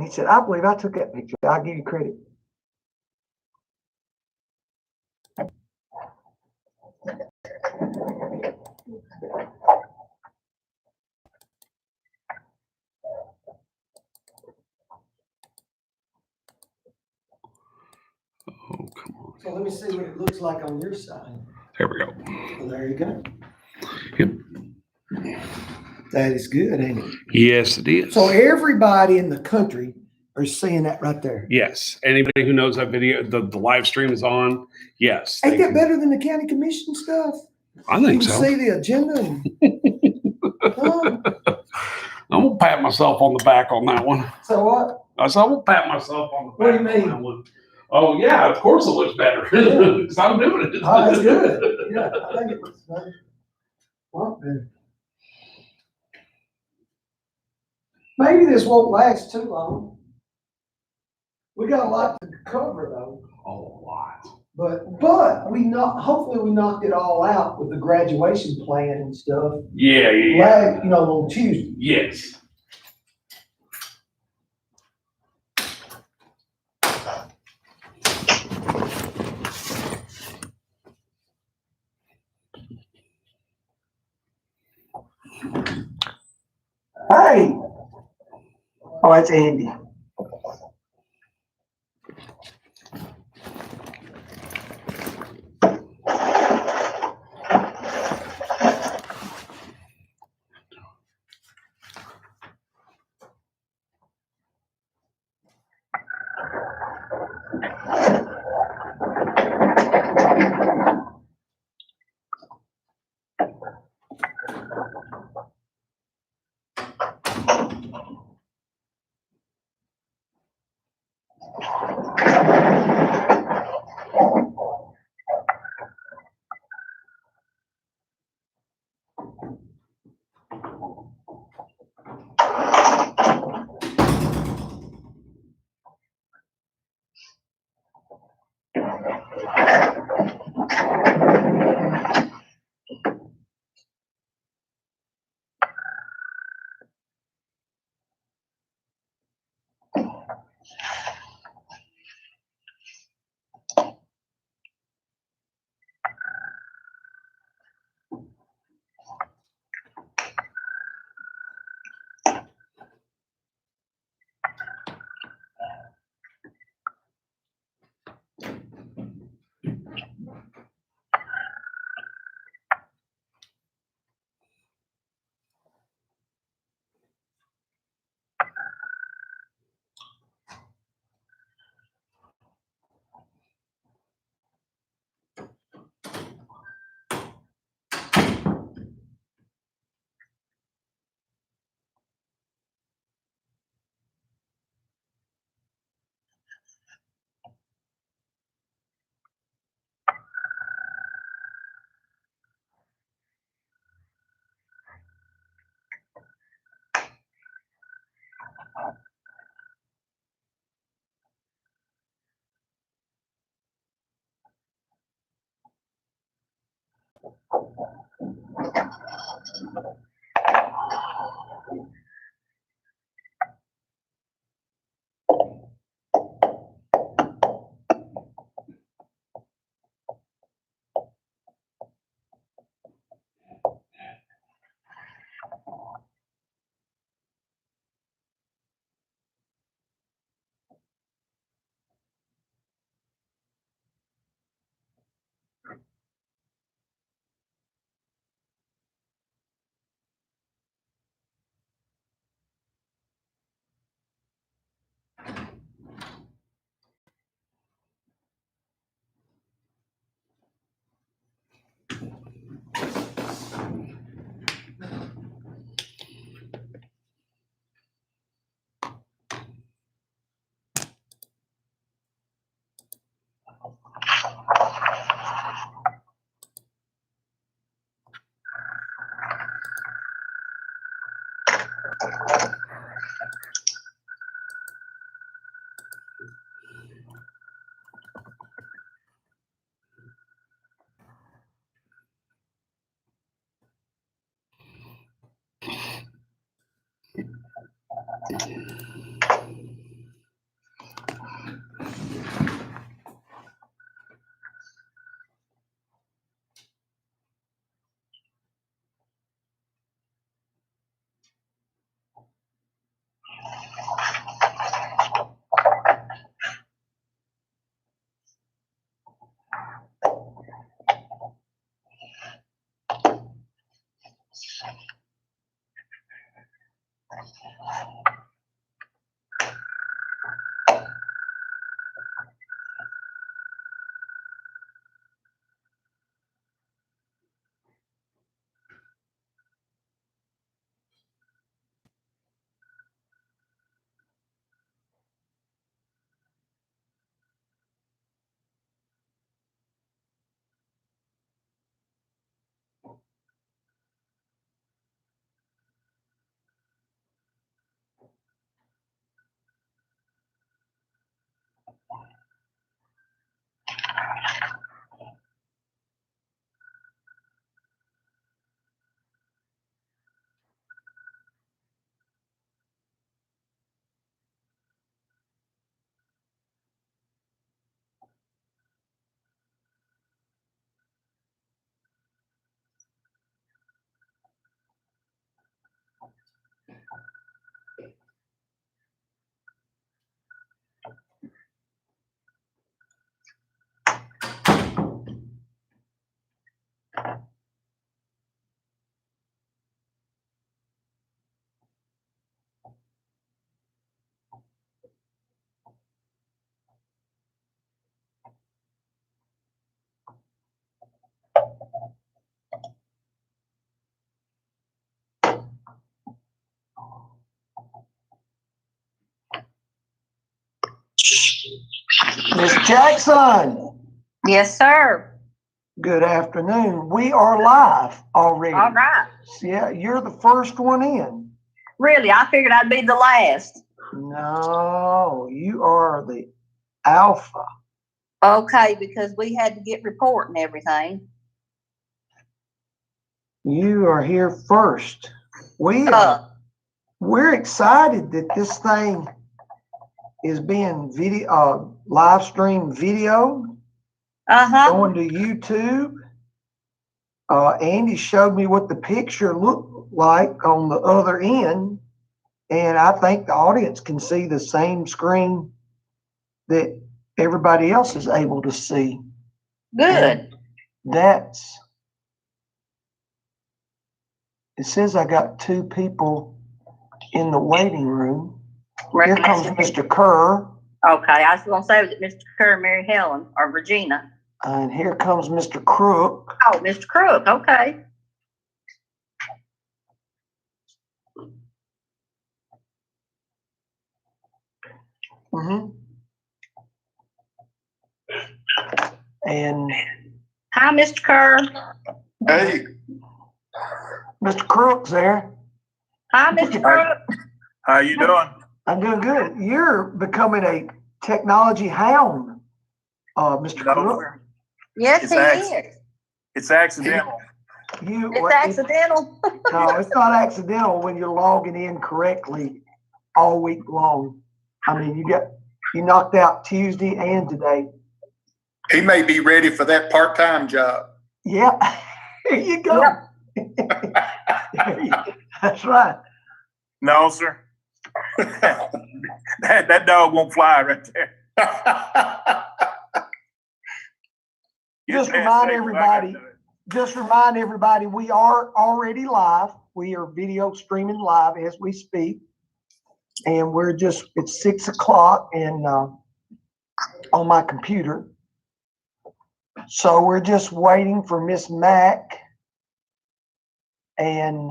He said, I believe I took that picture. I'll give you credit. Oh, come on. So let me see what it looks like on your side. There we go. Well, there you go. Yep. That is good, ain't it? Yes, it is. So everybody in the country are seeing that right there. Yes. Anybody who knows that video, the live stream is on. Yes. Ain't they that can- better than the county commission stuff? I You think can so. see the agenda. And, I'm gonna pat myself on the back on that one. so what? I said I'm gonna pat myself on the back. What do you on mean? that one. Oh yeah, of course it looks better because I'm doing it. Oh, that's good. Yeah, I think it looks better. Well, then. Maybe this won't last too long. We got a lot to cover though. A lot. But hopefully we knocked it all out with the graduation plan and stuff. Yeah, yeah. On Tuesday. Yes. Hey. Oh, that's Andy. Miss Jackson, Yes, sir. good afternoon. We are live already. All right. Yeah, you're the first one in. Really, I figured I'd be the last. No, you are the alpha. Okay, because we had to get report and everything. You are here first. Uh, We're excited that this thing is being live stream video going to YouTube. Andy showed me what the picture looked like on the other end, and I think the audience can see the same screen that everybody else is able to see. Good. It says I got 2 people in the waiting room. Here Reckon comes that's- Mr. Kerr, Okay, I was gonna say, was it Mr. Kerr, Mary Helen, or Regina? and here comes Mr. Crook. Oh, Mr. Crook, okay. And Hi, Mr. Kerr. Hey, Mr. Crook's there. Hi, Mr. Crook. how you doing? I'm doing good. You're becoming a technology hound, Mr. No. Crook. Yes, It's he accident. is. It's accidental. It's accidental. No, it's not accidental when you're logging in correctly all week long. I mean, you knocked out Tuesday and today. He may be ready for that part-time job. Yeah, there you go. That's right. No, sir. that dog won't fly right there. Just remind everybody, we are already live. We are video streaming live as we speak. And it's 6 o'clock and on my computer. So we're just waiting for Miss Mack and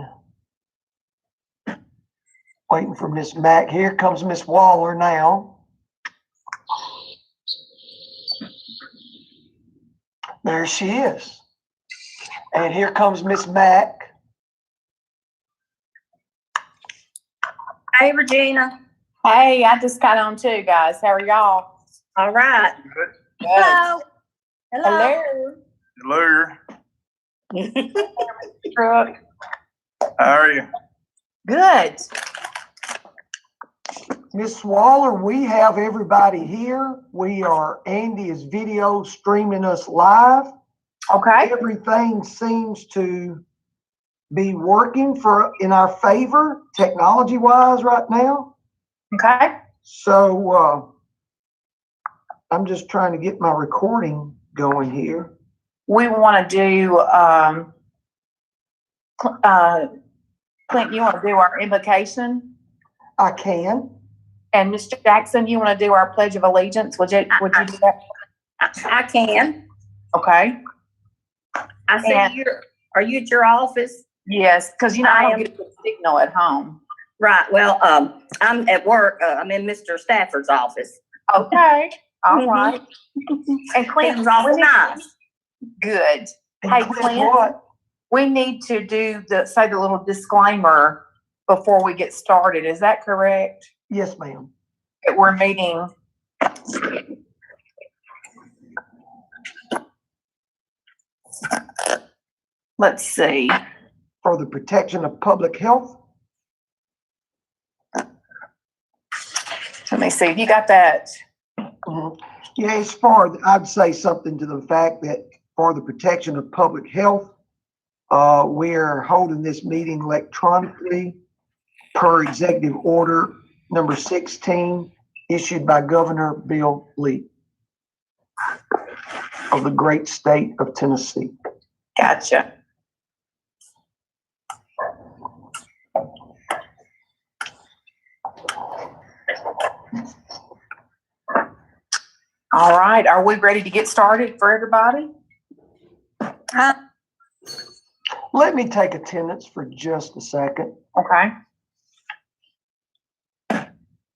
waiting for Miss Mack. Here comes Miss Waller now. There she is. And here comes Miss Mack. Hey, Regina. Hey, I just got on too, guys. How are y'all? All right. Good. Hello. Hello. Hello. Hello. Brooke. How are you? Good. Miss Waller, we have everybody here. Andy is video streaming us live. Okay. Everything seems to be working in our favor, technology wise right now. Okay. So, I'm just trying to get my recording going here. We want to do, Clint, you want to do our invocation? I can. And Mr. Jackson, you want to do our Pledge of Allegiance? Would you do that? I can. Okay. I see And- are you at your office? Yes, because I I don't am. get a good signal at home. Right. Well, I'm at work. I'm in Mr. Stafford's office. Okay. All Mhm. right. And Clint, He's always nice. good. And Hey, Clint, Clint. what? We need to say the little disclaimer before we get started. Is that correct? Yes, ma'am. That we're meeting let's see. for the protection of public health. Let me see if you got that. Mhm. Yeah, I'd say something to the fact that for the protection of public health, we're holding this meeting electronically per executive order number 16 issued by Governor Bill Lee of the great state of Tennessee. Gotcha. All right, are we ready to get started for everybody? Let me take attendance for just a second. Okay.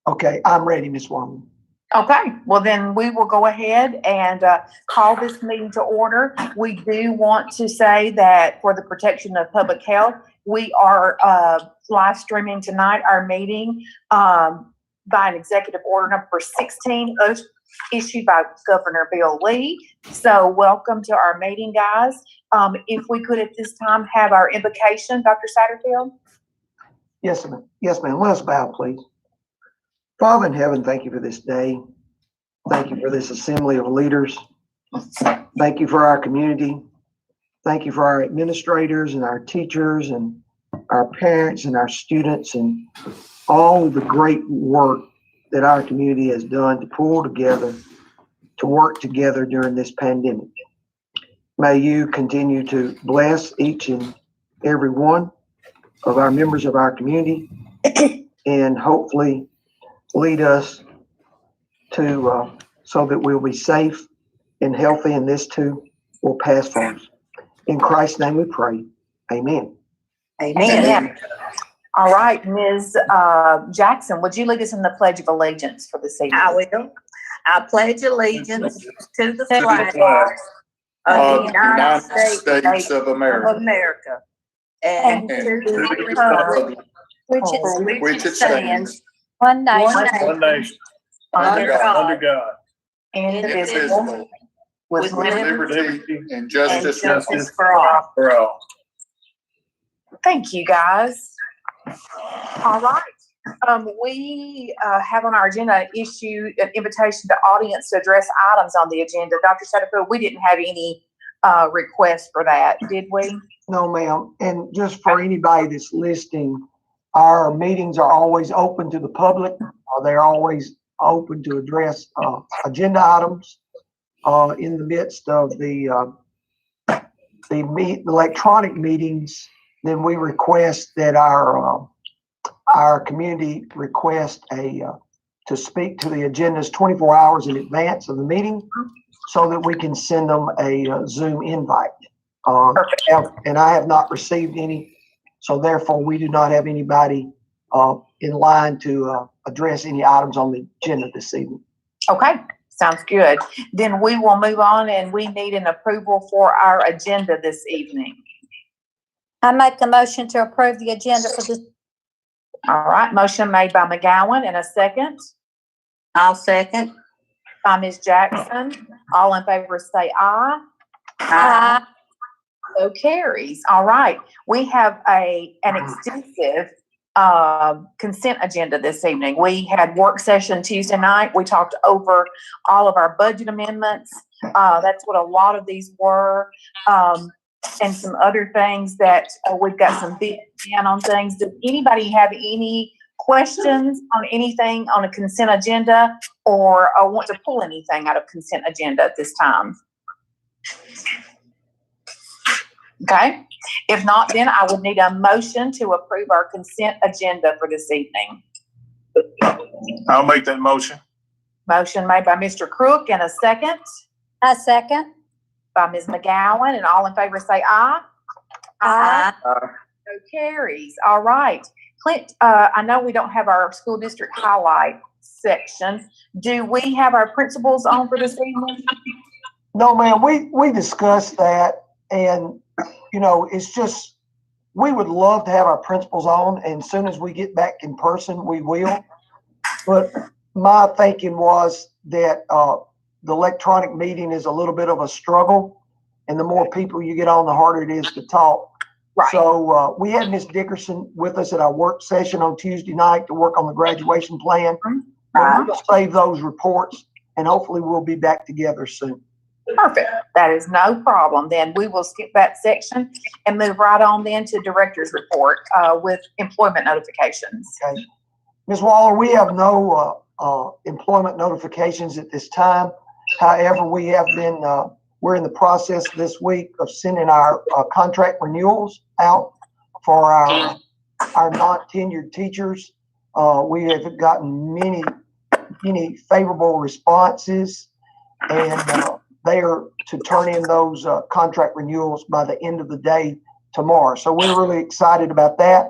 Okay, I'm ready, Ms. Wong. Okay, well then we will go ahead and call this meeting to order. We do want to say that for the protection of public health, we are live streaming tonight our meeting by an executive order number 16 issued by Governor Bill Lee. So welcome to our meeting, guys. If we could at this time have our invocation, Dr. Satterfield. Yes, ma'am. Yes, ma'am. Let us bow, please. Father in heaven, thank you for this day. Thank you for this assembly of leaders. Thank you for our community. Thank you for our administrators and our teachers and our parents and our students and all the great work that our community has done to pull together, to work together during this pandemic. May you continue to bless each and every one of our members of our community and hopefully lead us to so that we'll be safe and healthy, and this too will pass for us. In Christ's name we pray. Amen. Amen. All right, Ms. Jackson, would you lead us in the Pledge of Allegiance for this evening? I will. I pledge allegiance to the To the flag flag of the United States of of America, America and and to the to the republic republic for which it stands, One nation, one nation, under under God, God, Indivisible, indivisible, with with liberty liberty and and justice justice for all. for all. Thank you, guys. All right. We have on our agenda issue an invitation to audience to address items on the agenda. Dr. Satterfield, we didn't have any requests for that, did we? No, ma'am. And just for anybody that's listening, our meetings are always open to the public. They're always open to address agenda items in the midst of the electronic meetings. Then we request that our community request to speak to the agendas 24 hours in advance of the meeting so that we can send them a Zoom invite. And I have not received any, so therefore we do not have anybody in line to address any items on the agenda this evening. Okay, sounds good. Then we will move on, and we need an approval for our agenda this evening. I make the motion to approve the agenda for this. All right, motion made by McGowan and a second I'll second. by Ms. Jackson. All in favor say aye. Aye. So carries. All right, we have an extensive consent agenda this evening. We had work session Tuesday night. We talked over all of our budget amendments. That's what a lot of these were. And some other things that we've got some big down on things. Does anybody have any questions on anything on a consent agenda or want to pull anything out of consent agenda at this time? Okay. If not, then I would need a motion to approve our consent agenda for this evening. I'll make that motion. Motion made by Mr. Crook and a second I second. by Ms. McGowan, and all in favor say aye. Aye. So carries. All right. Clint, I know we don't have our school district highlight section. Do we have our principals on for this evening? No, ma'am, we discussed that, and it's just, we would love to have our principals on, and as soon as we get back in person, we will. But my thinking was that the electronic meeting is a little bit of a struggle, and the more people you get on, the harder it is to talk. Right. So we had Miss Dickerson with us at our work session on Tuesday night to work on the graduation plan. And we'll save those reports, and hopefully we'll be back together soon. Perfect. That is no problem. Then we will skip that section and move right on then to director's report with employment notifications. Okay. Ms. Waller, we have no employment notifications at this time. However, we have been, we're in the process this week of sending our contract renewals out for our non-tenured teachers. We have gotten many favorable responses, and they are to turn in those contract renewals by the end of the day tomorrow. So we're really excited about that.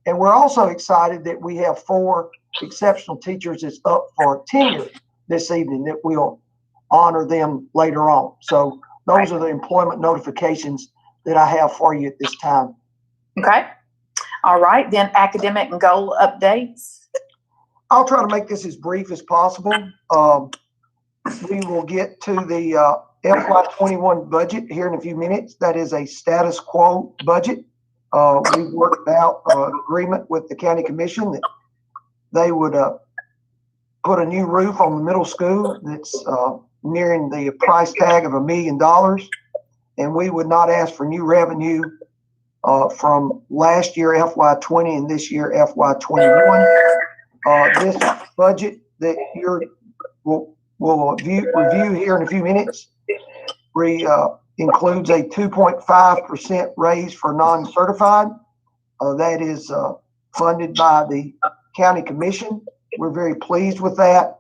And we're also excited that we have 4 exceptional teachers that's up for tenure this evening, that we'll honor them later on. So those are the employment notifications that I have for you at this time. Okay. All right. Then academic and goal updates. I'll try to make this as brief as possible. We will get to the FY21 budget here in a few minutes. That is a status quo budget. We worked out an agreement with the county commission that they would put a new roof on the middle school that's nearing the price tag of $1 million. And we would not ask for new revenue from last year FY20 and this year FY21. This budget that we'll review here in a few minutes includes a 2.5% raise for non-certified. That is funded by the county commission. We're very pleased with that.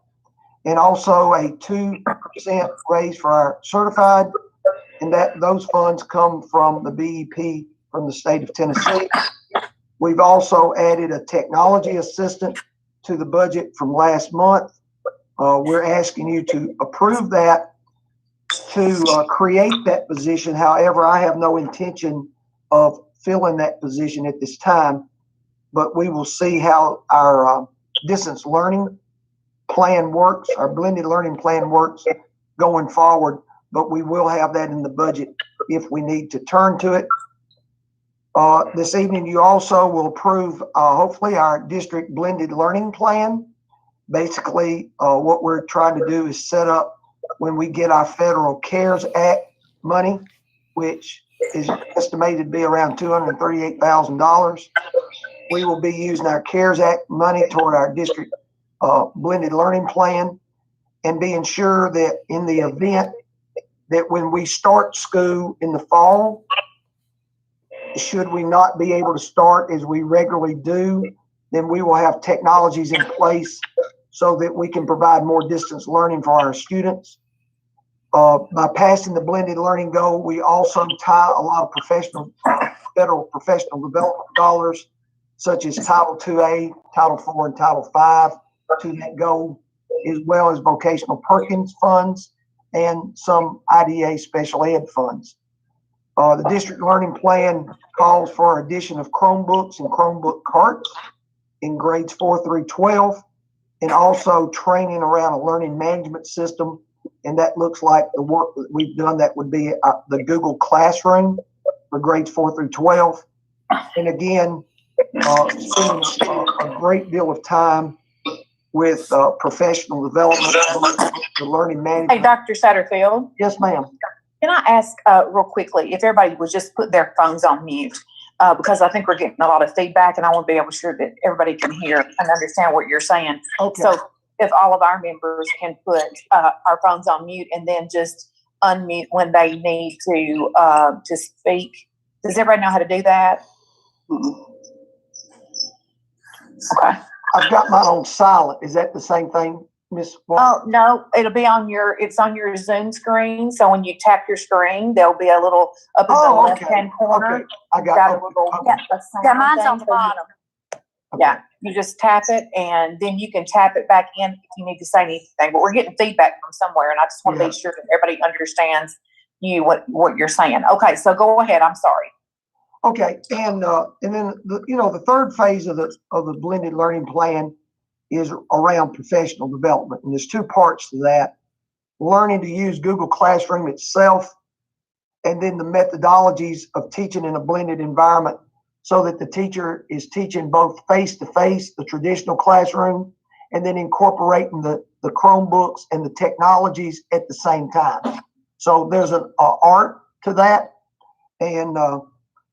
And also a 2% raise for our certified, and that those funds come from the BEP from the state of Tennessee. We've also added a technology assistant to the budget from last month. We're asking you to approve that to create that position. However, I have no intention of filling that position at this time, but we will see how our distance learning plan works, our blended learning plan works going forward, but we will have that in the budget if we need to turn to it. This evening, you also will approve, hopefully, our district blended learning plan. Basically, what we're trying to do is set up when we get our federal CARES Act money, which is estimated to be around $238,000. We will be using our CARES Act money toward our district blended learning plan, and being sure that in the event that when we start school in the fall, should we not be able to start as we regularly do, then we will have technologies in place so that we can provide more distance learning for our students. By passing the blended learning goal, we also tie a lot of federal professional development dollars, such as Title IIA, Title IV, and Title V to that goal, as well as vocational Perkins funds and some IDA special ed funds. The district learning plan calls for addition of Chromebooks and Chromebook carts in grades 4 through 12, and also training around a learning management system. And that looks like the work that we've done, that would be the Google Classroom for grades 4 through 12. And again, spending a great deal of time with professional development, the learning management. Hey, Dr. Satterfield. Yes, ma'am. Can I ask real quickly if everybody would just put their phones on mute? Because I think we're getting a lot of feedback, and I want to be able to sure that everybody can hear and understand what you're saying. Okay. So if all of our members can put our phones on mute and then just unmute when they need to speak. Does everybody know how to do that? Okay. I've got mine on silent. Is that the same thing, Miss? Oh, no, it'll be on it's on your Zoom screen. So when you tap your screen, there'll be a little up in the left-hand corner. Okay. I got it. Yeah, mine's on the bottom. Yeah, you just tap it, and then you can tap it back in if you need to say anything. But we're getting feedback from somewhere, and I just want to be sure that everybody understands what you're saying. Okay, so go ahead. I'm sorry. Okay, and then the third phase of the blended learning plan is around professional development, and there's 2 parts to that: learning to use Google Classroom itself, and then the methodologies of teaching in a blended environment so that the teacher is teaching both face-to-face, the traditional classroom, and then incorporating the Chromebooks and the technologies at the same time. So there's an art to that. And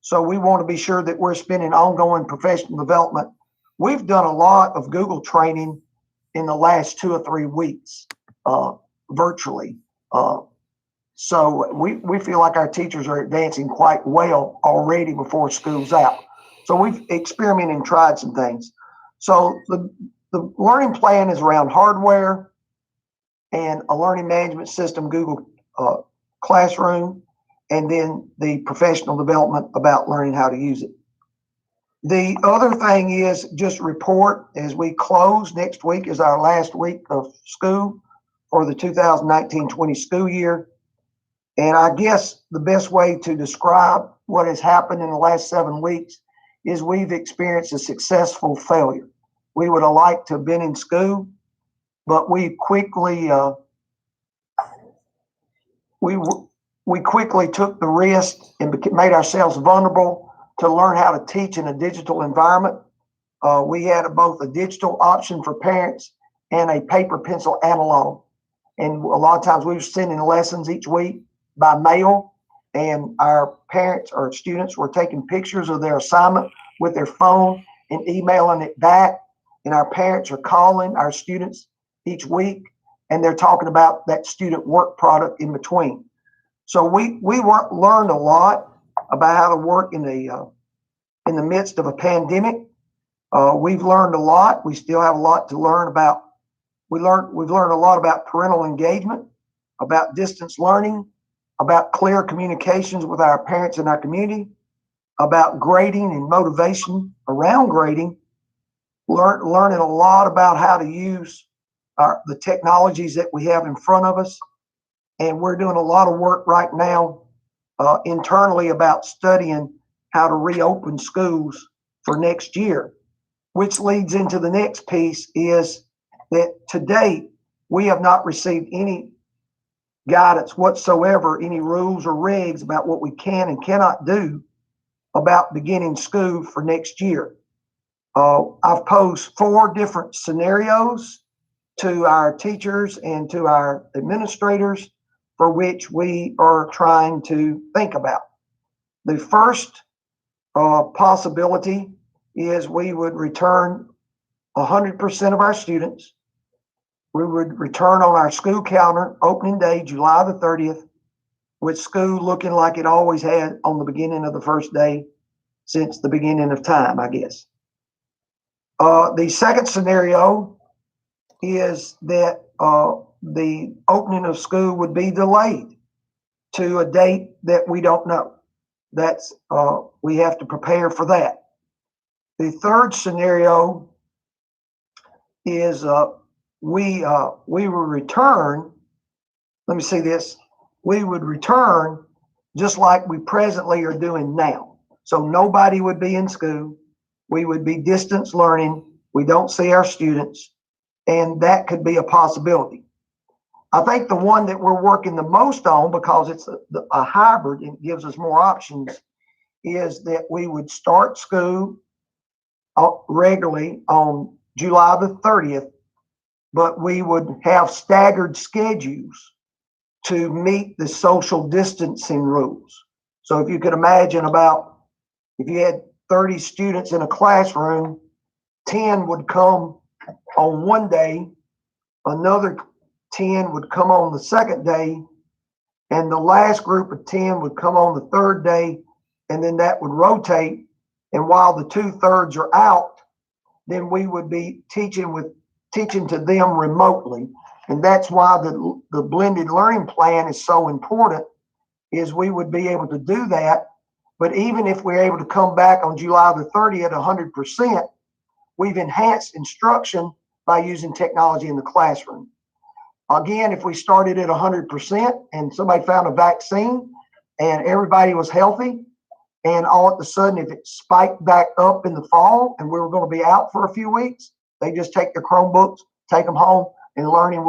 so we want to be sure that we're spending ongoing professional development. We've done a lot of Google training in the last 2 or 3 weeks, virtually. So we feel like our teachers are advancing quite well already before school's out. So we've experimented and tried some things. So the learning plan is around hardware and a learning management system, Google Classroom, and then the professional development about learning how to use it. The other thing is just report as we close. Next week is our last week of school for the 2019-20 school year. And I guess the best way to describe what has happened in the last 7 weeks is we've experienced a successful failure. We would have liked to have been in school, but we quickly took the risk and made ourselves vulnerable to learn how to teach in a digital environment. We had both a digital option for parents and a paper pencil analog. And a lot of times we were sending lessons each week by mail, and our parents or students were taking pictures of their assignment with their phone and emailing it back. And our parents are calling our students each week, and they're talking about that student work product in between. So we learned a lot about how to work in the midst of a pandemic. We've learned a lot. We still have a lot to learn about. We've learned a lot about parental engagement, about distance learning, about clear communications with our parents and our community, about grading and motivation around grading, learning a lot about how to use the technologies that we have in front of us. And we're doing a lot of work right now internally about studying how to reopen schools for next year, which leads into the next piece is that to date, we have not received any guidance whatsoever, any rules or regs about what we can and cannot do about beginning school for next year. I've posed 4 different scenarios to our teachers and to our administrators for which we are trying to think about. The first possibility is we would return 100% of our students. We would return on our school calendar, opening day, July the 30th, with school looking like it always had on the beginning of the first day since the beginning of time, I guess. The second scenario is that the opening of school would be delayed to a date that we don't know. That's we have to prepare for that. The third scenario is we will return. Let me see this. We would return just like we presently are doing now. So nobody would be in school. We would be distance learning. We don't see our students, and that could be a possibility. I think the one that we're working the most on, because it's a hybrid and gives us more options, is that we would start school regularly on July the 30th, but we would have staggered schedules to meet the social distancing rules. So if you could imagine if you had 30 students in a classroom, 10 would come on one day, another 10 would come on the second day, and the last group of 10 would come on the third day, and then that would rotate. And while the 2/3 are out, then we would be teaching to them remotely. And that's why the blended learning plan is so important, is we would be able to do that. But even if we're able to come back on July the 30th at 100%, we've enhanced instruction by using technology in the classroom. Again, if we started at 100% and somebody found a vaccine and everybody was healthy, and all of a sudden, if it spiked back up in the fall and we were going to be out for a few weeks, they just take their Chromebooks, take them home, and learning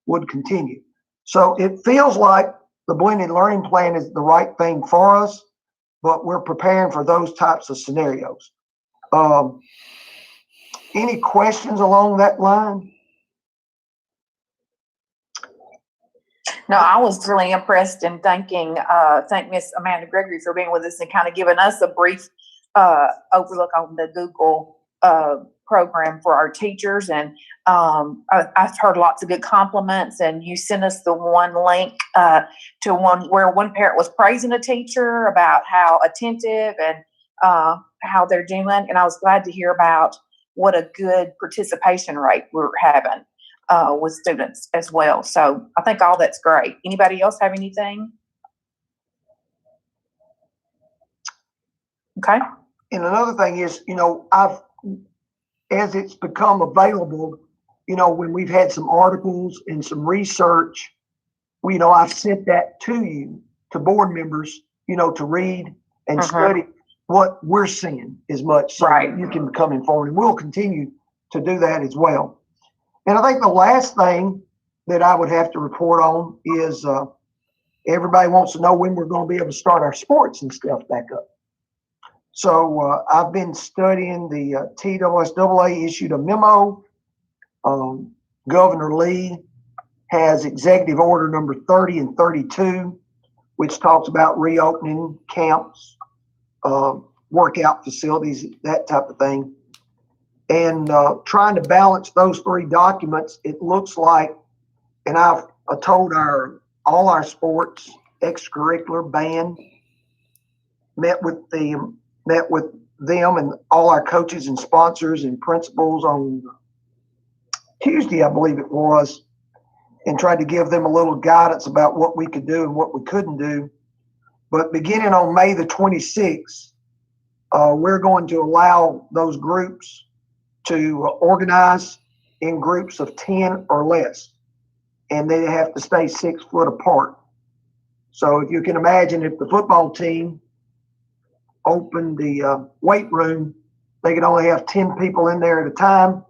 would continue. So it feels like the blended learning plan is the right thing for us, but we're preparing for those types of scenarios. Any questions along that line? No, I was really impressed and thank Miss Amanda Gregory for being with us and kind of giving us a brief overlook on the Google program for our teachers. And I've heard lots of good compliments, and you sent us the one link to one where one parent was praising a teacher about how attentive and how they're doing. And I was glad to hear about what a good participation rate we're having with students as well. So I think all that's great. Anybody else have anything? Okay. And another thing is, as it's become available, when we've had some articles and some research, I've sent that to you, to board members, to read and study what we're seeing as much, so Right. you can become informed. And we'll continue to do that as well. And I think the last thing that I would have to report on is everybody wants to know when we're going to be able to start our sports and stuff back up. So I've been studying the TSSAA issued a memo. Governor Lee has executive order number 30 and 32, which talks about reopening camps, workout facilities, that type of thing. And trying to balance those three documents, it looks like, and I've told all our sports, extracurricular, band, met with them and all our coaches and sponsors and principals on Tuesday, I believe it was, and tried to give them a little guidance about what we could do and what we couldn't do. But beginning on May the 26th, we're going to allow those groups to organize in groups of 10 or less, and they have to stay 6 foot apart. So if you can imagine, if the football team opened the weight room, they could only have 10 people in there at a time.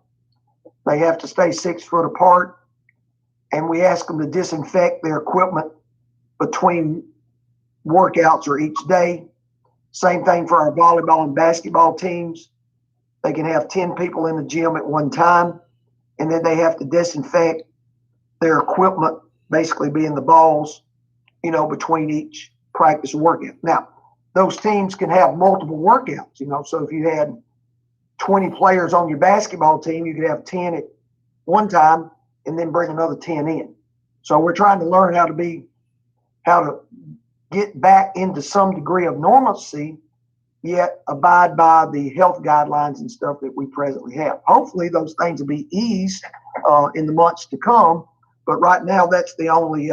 They have to stay 6 foot apart, and we ask them to disinfect their equipment between workouts or each day. Same thing for our volleyball and basketball teams. They can have 10 people in the gym at one time, and then they have to disinfect their equipment, basically being the balls, between each practice and workout. Now, those teams can have multiple workouts, so if you had 20 players on your basketball team, you could have 10 at one time and then bring another 10 in. So we're trying to learn how to get back into some degree of normalcy, yet abide by the health guidelines and stuff that we presently have. Hopefully those things will be eased in the months to come, but right now that's the only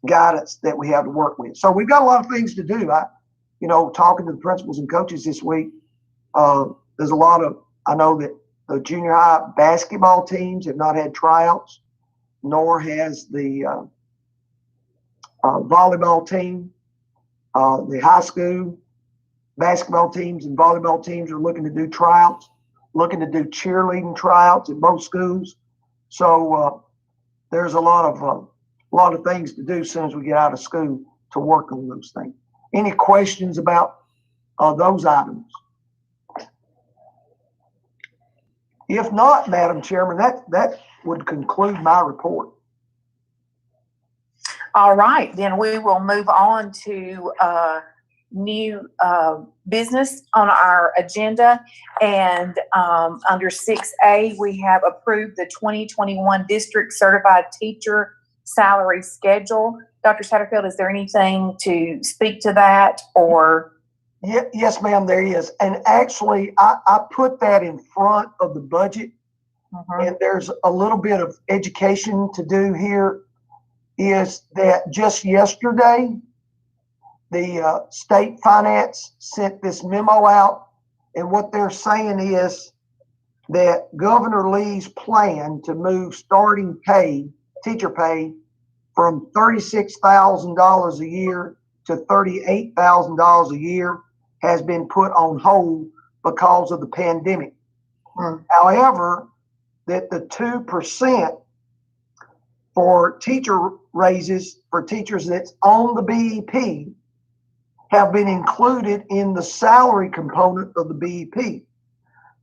guidance that we have to work with. So we've got a lot of things to do. Talking to the principals and coaches this week, there's a lot of, I know that the junior high basketball teams have not had tryouts, nor has the volleyball team. The high school basketball teams and volleyball teams are looking to do tryouts, looking to do cheerleading tryouts at both schools. So there's a lot of things to do as soon as we get out of school to work on those things. Any questions about those items? If not, Madam Chairman, that would conclude my report. All right, then we will move on to new business on our agenda. And under 6A, we have approved the 2021 District Certified Teacher Salary Schedule. Dr. Satterfield, is there anything to speak to that, or? Yes, ma'am, there is. And actually, I put that in front of the budget. And there's a little bit of education to do here. Is that just yesterday, the state finance sent this memo out, and what they're saying is that Governor Lee's plan to move starting pay, teacher pay, from $36,000 a year to $38,000 a year has been put on hold because of the pandemic. However, that the 2% for teacher raises for teachers that's on the BEP have been included in the salary component of the BEP.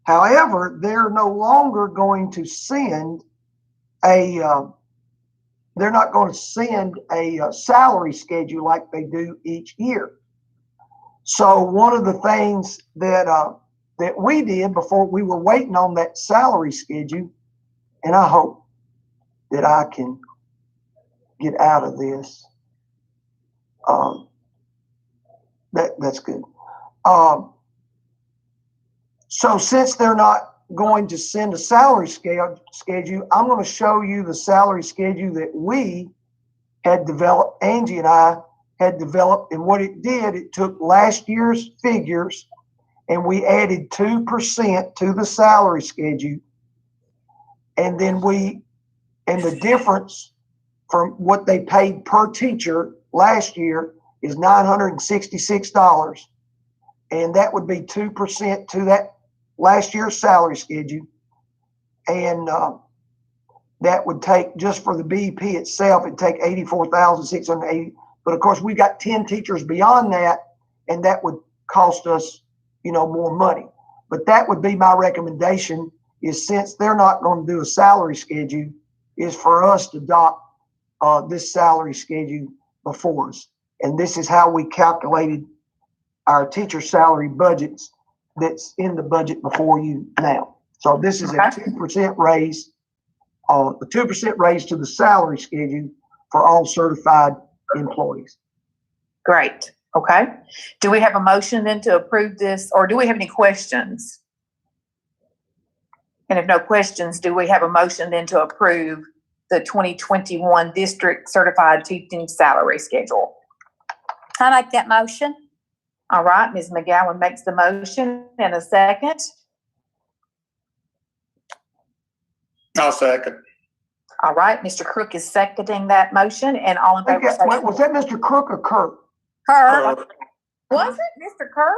However, they're no longer going to send they're not going to send a salary schedule like they do each year. So one of the things that we did before, we were waiting on that salary schedule, and I hope that I can get out of this. That's good. So since they're not going to send a salary schedule, I'm going to show you the salary schedule that we had developed, Angie and I had developed, and what it did, it took last year's figures and we added 2% to the salary schedule. And then and the difference from what they paid per teacher last year is $966. And that would be 2% to that last year's salary schedule. And that would take, just for the BEP itself, it'd take $84,680. But of course, we got 10 teachers beyond that, and that would cost us, more money. But that would be my recommendation, is since they're not going to do a salary schedule, is for us to adopt this salary schedule before us. And this is how we calculated our teacher salary budgets that's in the budget before you now. So this is a 2% raise, a 2% raise to the salary schedule for all certified employees. Great. Okay. Do we have a motion then to approve this, or do we have any questions? And if no questions, do we have a motion then to approve the 2021 district certified teaching salary schedule? I make that motion. All right. Ms. McGowan makes the motion, and a second. I'll second. All right. Mr. Crook is seconding that motion, and all in favor. Was that Mr. Crook or Kurt? Her. Was it Mr. Kerr?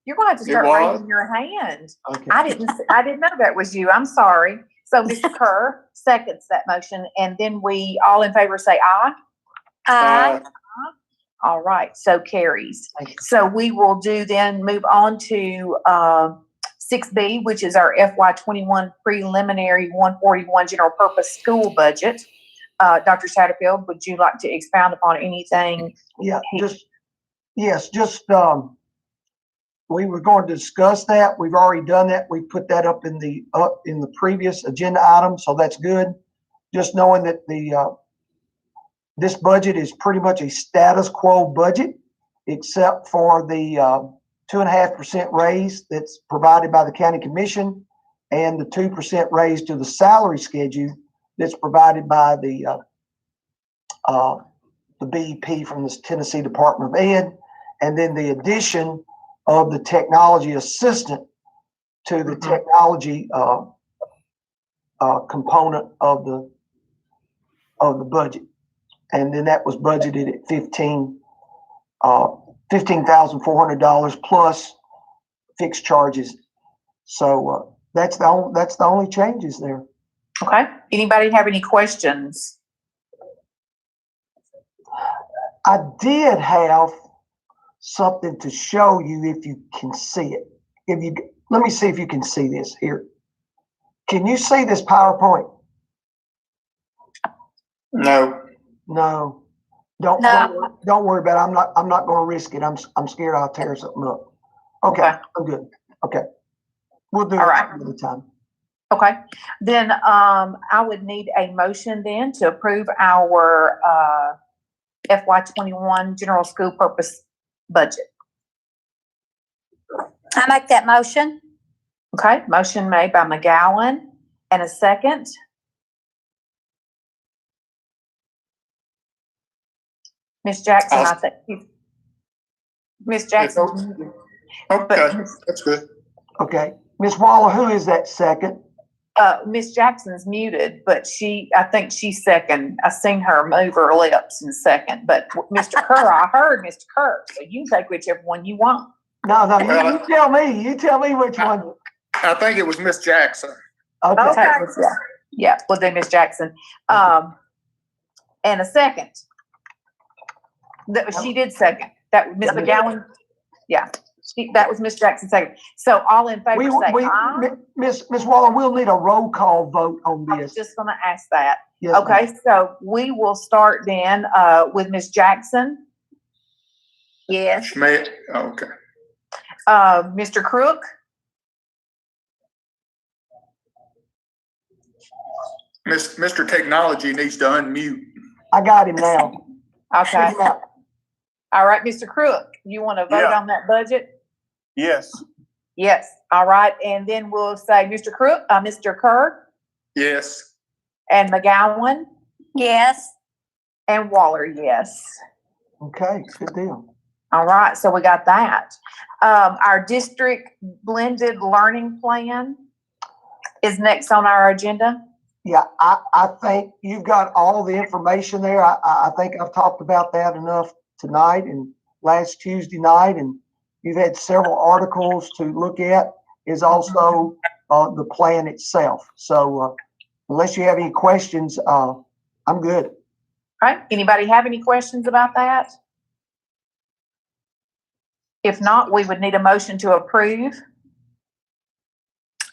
You're going to have to start raising your hand. Okay. I didn't know that was you. I'm sorry. So Mr. Kerr seconds that motion, and then we all in favor say aye. Aye. All right. So carries. So we will move on to 6B, which is our FY21 preliminary 141 general purpose school budget. Dr. Satterfield, would you like to expound upon anything? Yeah, we were going to discuss that. We've already done that. We put that up in the previous agenda item, so that's good. Just knowing that this budget is pretty much a status quo budget, except for the 2.5% raise that's provided by the county commission, and the 2% raise to the salary schedule that's provided by the BEP from the Tennessee Department of Ed, and then the addition of the technology assistant to the technology component of the budget. And then that was budgeted at $15,400 plus fixed charges. So that's the only changes there. Okay. Anybody have any questions? I did have something to show you if you can see it. Let me see if you can see this here. Can you see this PowerPoint? No. No. Don't worry about it. I'm not going to risk it. I'm scared I'll tear something up. Okay. I'm good. Okay. We'll do it another time. Okay. Then I would need a motion then to approve our FY21 general school purpose budget. I make that motion. Okay. Motion made by McGowan, and a second. Ms. Jackson, I think. Ms. Jackson. Okay, that's good. Okay. Ms. Waller, who is that second? Ms. Jackson's muted, but I think she's second. I seen her move her lips in second, but Mr. Kerr, I heard Mr. Kerr, so you can take whichever one you want. No, you tell me. You tell me which one. I think it was Miss Jackson. Okay. Yeah, we'll do Ms. Jackson. And a second. She did second. That, Ms. McGowan, yeah, that was Ms. Jackson second. So all in favor say aye. Miss Waller, we'll need a roll call vote on I was this. just gonna ask that. Yes, ma'am. Okay, so we will start then, with Ms. Jackson, Yes. Schmidt, okay. Mr. Crook, Mr. Technology needs to unmute. I got him now. okay. Check him out. All right, Mr. Crook, you want to vote Yeah. on that budget? Yes. Yes, all right, and then we'll say Mr. Crook, Mr. Kerr, Yes. and McGowan, Yes. and Waller, yes. Okay, good deal. All right, so we got that. Our district blended learning plan is next on our agenda. Yeah, I think you've got all the information there. I think I've talked about that enough tonight and last Tuesday night, and you've had several articles to look at, is also the plan itself. So unless you have any questions, I'm good. All right, anybody have any questions about that? If not, we would need a motion to approve.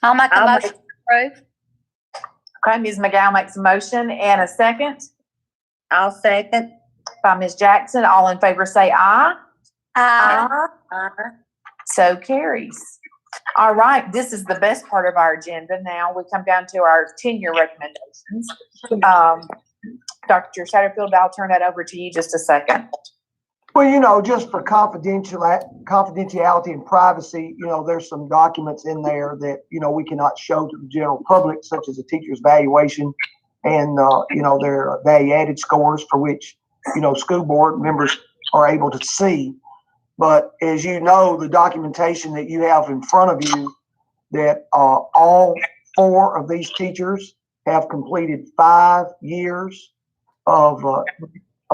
I'll make a I'll make- motion to approve. Okay, Ms. McGowan makes a motion and a second I'll second. by Ms. Jackson. All in favor say aye. Aye. So carries. All right, this is the best part of our agenda. Now we come down to our tenure recommendations. Dr. Satterfield, I'll turn that over to you just a second. Well, just for confidentiality and privacy, there's some documents in there that, we cannot show to the general public, such as a teacher's evaluation and, their value-added scores for which, school board members are able to see. But as you know, the documentation that you have in front of you, that all 4 of these teachers have completed 5 years of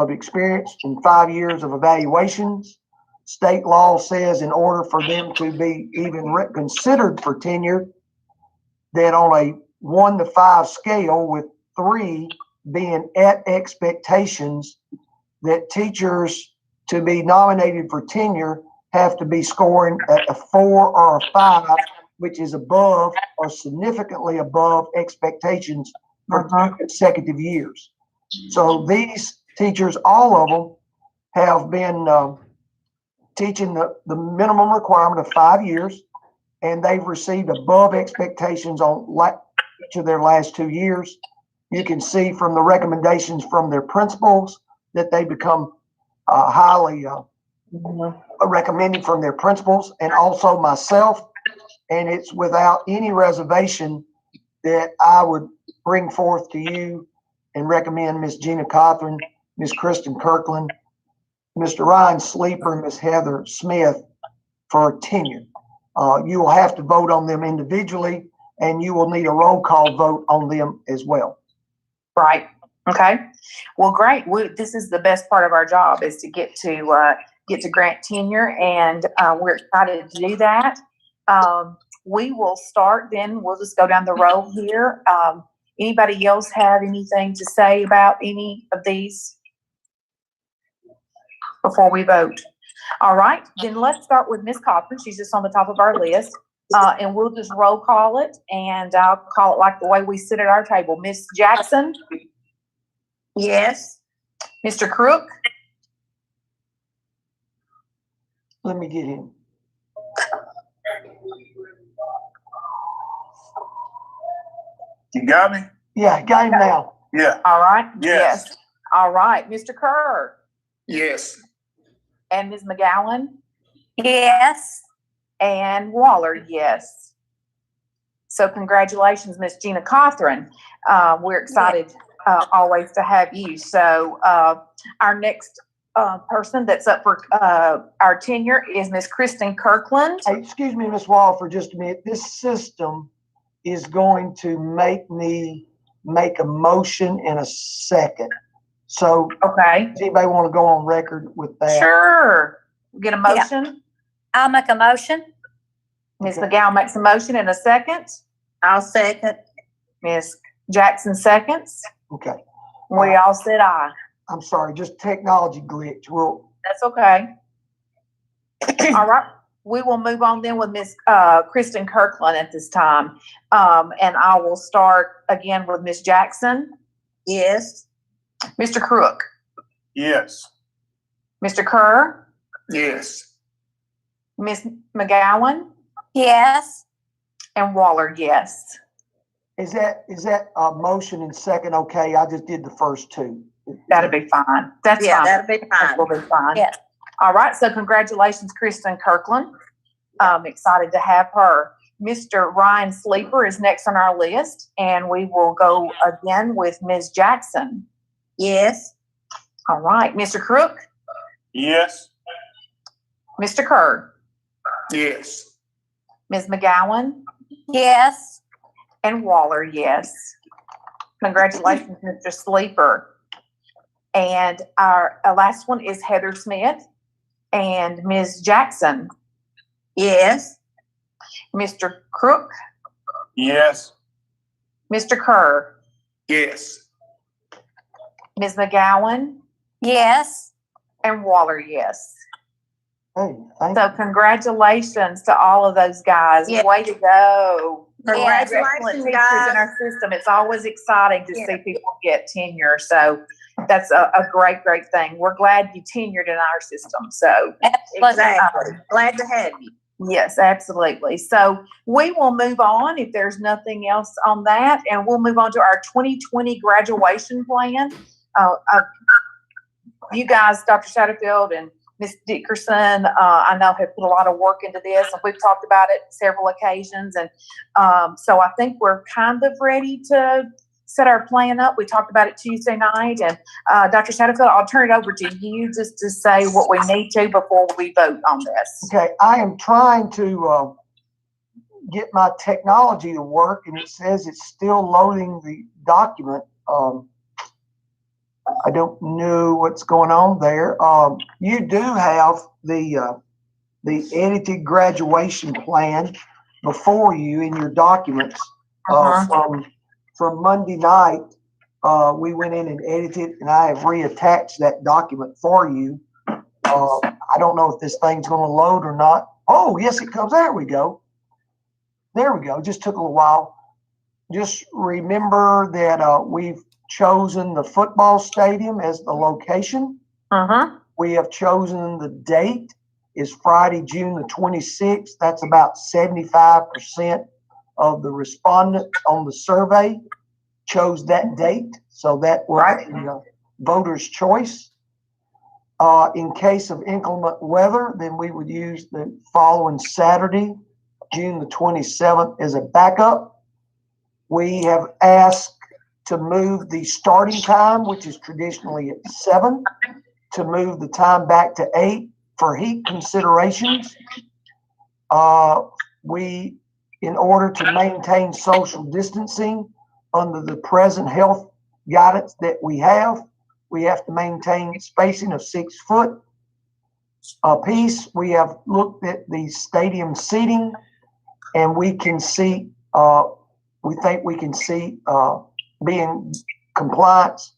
experience and 5 years of evaluations. State law says in order for them to be even considered for tenure, that on a 1 to 5 scale, with 3 being at expectations, that teachers to be nominated for tenure have to be scoring at a 4 or a 5, which is above or significantly above expectations for 2 consecutive years. So these teachers, all of them, have been teaching the minimum requirement of 5 years, and they've received above expectations on each of their last 2 years. You can see from the recommendations from their principals that they become highly recommended from their principals, and also myself. And it's without any reservation that I would bring forth to you and recommend Ms. Gina Cothran, Ms. Kristen Kirkland, Mr. Ryan Sleeper, and Ms. Heather Smith for tenure. You will have to vote on them individually, and you will need a roll call vote on them as well. Right. Okay. Well, great. This is the best part of our job, is to get to grant tenure, and we're excited to do that. We will start then. We'll just go down the row here. Anybody else have anything to say about any of these before we vote? All right, then let's start with Ms. Cochran. She's just on the top of our list. And we'll just roll call it, and I'll call it like the way we sit at our table. Ms. Jackson? Yes. Mr. Crook? Let me get him. You got me? Yeah, got him now. Yeah. All right? Yes. All right, Mr. Kerr? Yes. And Ms. McGowan? Yes. And Waller, yes. So congratulations, Ms. Gina Cothran. We're excited always to have you. So our next person that's up for our tenure is Ms. Kristen Kirkland. Hey, excuse me, Ms. Wall, for just a minute. This system is going to make me make a motion in a second. So Okay, does anybody want to go on record with that? sure. Get a motion? I'll make a motion. Ms. McGowan makes a motion in a second. I'll second. Ms. Jackson seconds. Okay. We all said aye. I'm sorry, just technology glitch. That's okay. All right, we will move on then with Ms. Kristen Kirkland at this time. And I will start again with Ms. Jackson, Yes. Mr. Crook, Yes. Mr. Kerr, Yes. Ms. McGowan, Yes. and Waller, yes. Is that a motion and second? Okay, I just did the first two. That'll be fine. That's Yeah, fine. that'll be That fine. will be fine. Yes. All right, so congratulations, Kristen Kirkland. I'm excited to have her. Mr. Ryan Sleeper is next on our list, and we will go again with Ms. Jackson. Yes. All right, Mr. Crook, Yes. Mr. Kerr, Yes. Ms. McGowan, Yes. and Waller, yes. Congratulations, Mr. Sleeper. And our last one is Heather Smith and Ms. Jackson. Yes. Mr. Crook, Yes. Mr. Kerr, Yes. Ms. McGowan, Yes. and Waller, yes. Hey, thank So you. congratulations to all of those guys. Yeah. Way to go. Congratulations, Excellent teachers guys. in our system. It's always exciting to Yeah. see people get tenure. So that's a great, great thing. We're glad you tenured in our system. So Exactly. Glad to have you. yes, absolutely. So we will move on if there's nothing else on that, and we'll move on to our 2020 graduation plan. You guys, Dr. Satterfield and Ms. Dickerson, I know have put a lot of work into this, and we've talked about it several occasions. And so I think we're kind of ready to set our plan up. We talked about it Tuesday night, and Dr. Satterfield, I'll turn it over to you just to say what we need to before we vote on this. Okay, I am trying to get my technology to work, and it says it's still loading the document. I don't know what's going on there. You do have the edited graduation plan before you in your documents. From Monday night, we went in and edited, and I have reattached that document for you. I don't know if this thing's going to load or not. Oh, yes, it comes. There we go. There we go. Just took a little while. Just remember that we've chosen the football stadium as the location. We have chosen the date is Friday, June the 26th. That's about 75% of the respondents on the survey chose that date. So that was the voter's choice. In case of inclement weather, then we would use the following Saturday, June the 27th, as a backup. We have asked to move the starting time, which is traditionally at 7, to move the time back to 8 for heat considerations. In order to maintain social distancing under the present health guidance that we have to maintain spacing of 6 foot apiece. We have looked at the stadium seating, and we can see, we think we can see being compliance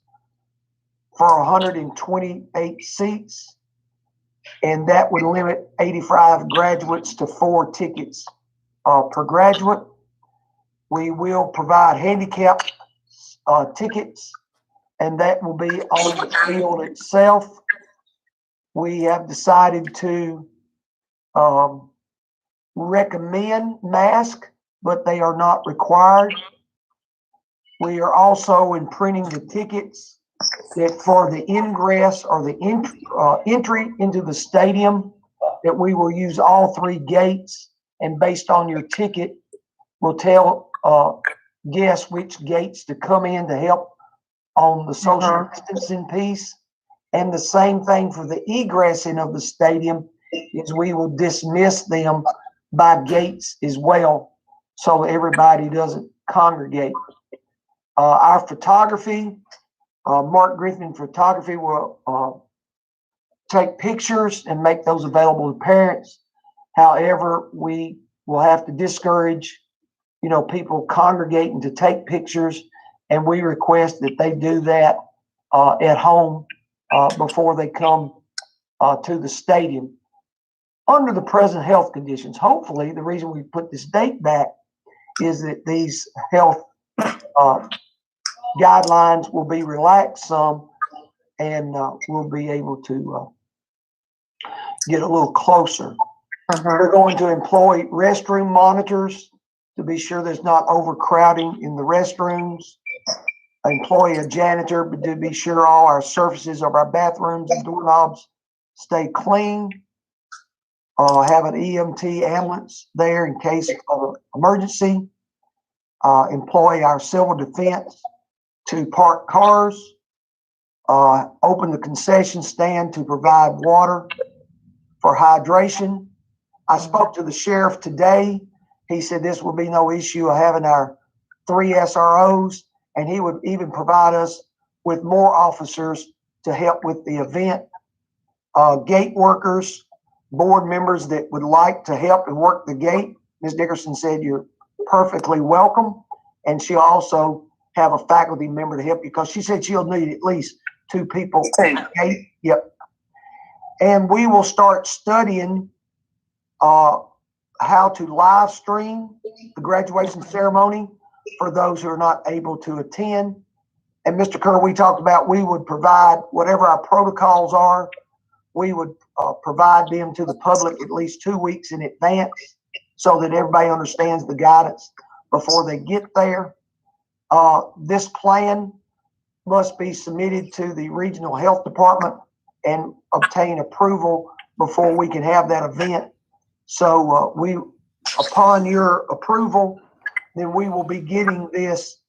for 128 seats, and that would limit 85 graduates to 4 tickets per graduate. We will provide handicap tickets, and that will be on the field itself. We have decided to recommend masks, but they are not required. We are also imprinting the tickets that for the ingress or the entry into the stadium, that we will use all 3 gates, and based on your ticket, we'll tell guests which gates to come in to help on the social distancing piece. And the same thing for the egressing of the stadium is we will dismiss them by gates as well, so everybody doesn't congregate. Our photography, Mark Griffin Photography will take pictures and make those available to parents. However, we will have to discourage, people congregating to take pictures, and we request that they do that at home before they come to the stadium under the present health conditions. Hopefully, the reason we put this date back is that these health guidelines will be relaxed some, and we'll be able to get a little closer. We're going to employ restroom monitors to be sure there's not overcrowding in the restrooms. Employ a janitor to be sure all our surfaces of our bathrooms and doorknobs stay clean. Have an EMT ambulance there in case of an emergency. Employ our civil defense to park cars. Open the concession stand to provide water for hydration. I spoke to the sheriff today. He said this will be no issue of having our 3 SROs, and he would even provide us with more officers to help with the event. Gate workers, board members that would like to help and work the gate. Ms. Dickerson said you're perfectly welcome, and she'll also have a faculty member to help you because she said she'll need at least 2 people at the gate. Yep. And we will start studying how to live stream the graduation ceremony for those who are not able to attend. And Mr. Kerr, we talked about we would provide whatever our protocols are. We would provide them to the public at least 2 weeks in advance so that everybody understands the guidance before they get there. This plan must be submitted to the regional health department and obtain approval before we can have that event. So upon your approval, then we will be getting this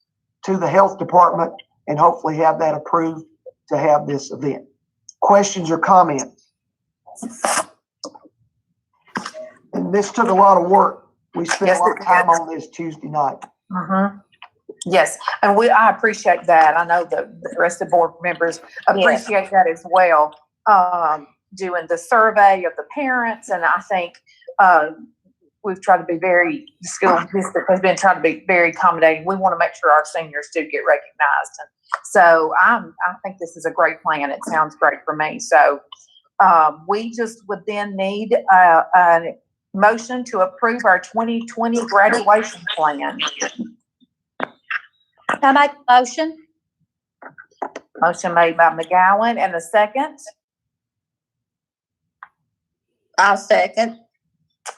to the health department and hopefully have that approved to have this event. Questions or comments? And this took a lot of work. We spent a lot of time on this Tuesday night. Yes, and I appreciate that. I know the rest of the board members appreciate that as well. Doing the survey of the parents, and I think we've tried to be the school district has been trying to be very accommodating. We want to make sure our seniors do get recognized. And so I think this is a great plan. It sounds great for me. So we just would then need a motion to approve our 2020 graduation plan. I make a motion. Motion made by McGowan, and a second. I'll second.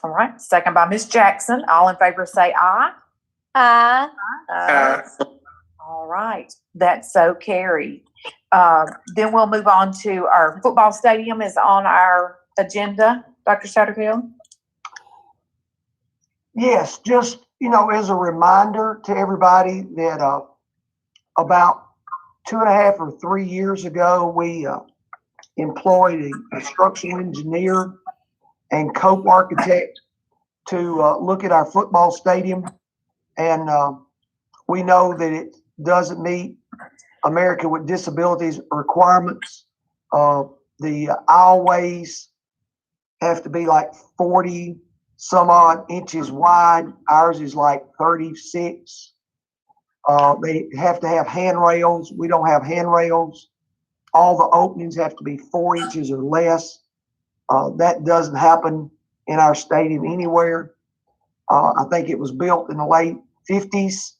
All right, second by Ms. Jackson. All in favor say aye. Aye. All right, that's so carried. Then we'll move on to our football stadium is on our agenda, Dr. Satterfield. Yes, just, as a reminder to everybody that about 2.5 or 3 years ago, we employed a structural engineer and Cope architect to look at our football stadium. And we know that it doesn't meet American with Disabilities requirements. The aisleways have to be like 40 some odd inches wide. Ours is like 36. They have to have handrails. We don't have handrails. All the openings have to be 4 inches or less. That doesn't happen in our stadium anywhere. I think it was built in the late 50s.